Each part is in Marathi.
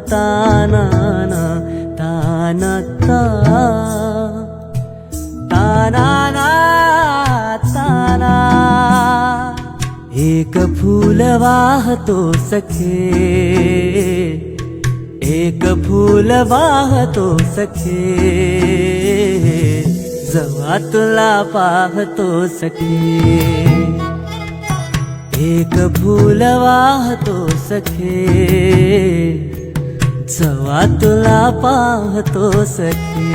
ताना ना ताना ताना ना ताना। एक फूल वाहतो सखे, एक फूल वाहतो सखे, जेव्हा तुला पाहतो सखे। एक फूल वाहतो सखे, जेव्हा तुला पाहतो सखे।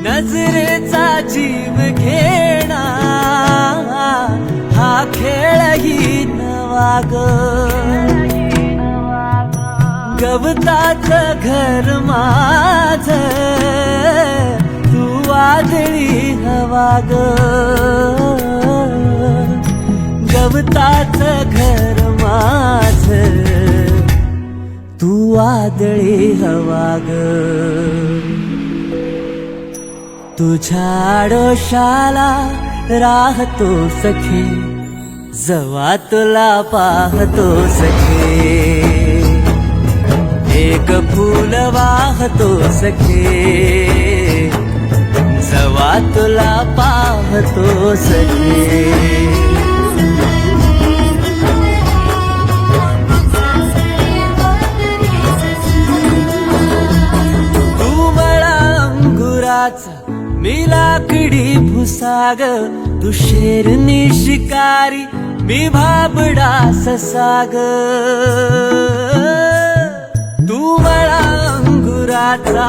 नजरेचा जीव घेणा हा खेळही नवा ग। गवताचं घर माझं तू वादळी हवा ग। गवताचं घर माझं तू वादळी हवा ग। तुझ्या आडोशाला राहतो सखे, जेव्हा तुला पाहतो सखे। एक फूल वाहतो सखे, जेव्हा तुला पाहतो सखे। तू मला अंगुराचा मी लाकडी भुसाग, तू शेरनी शिकारी मी भाबडा ससाग। तू मला अंगुराचा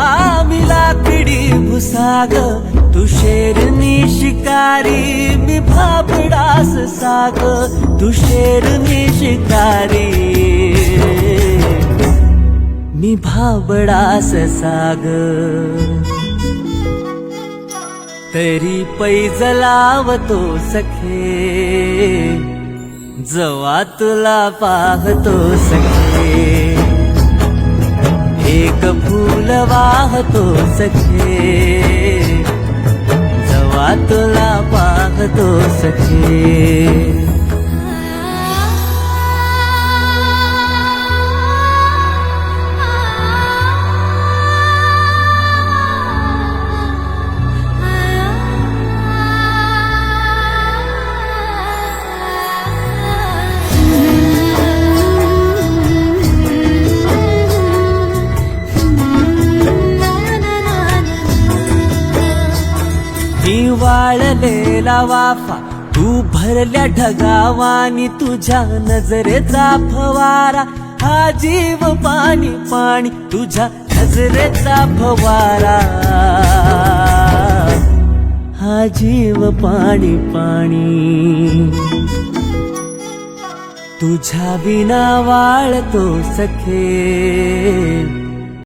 मी लाकडी भुसाग, तू शेरनी शिकारी मी भाबडा ससाग। तू शेरनी शिकारी मी भाबडा ससाग। तरी पैज लावतो सखे, जेव्हा तुला पाहतो सखे। एक फूल वाहतो सखे, जेव्हा तुला पाहतो सखे। मी वाळलेला वाफा तू भरल्या ढगावानी, तुझ्या नजरेचा फवारा हा जीव पाणी पाणी। तुझ्या नजरेचा फवारा हा जीव पाणी पाणी। तुझ्या बिना वाळतो सखे,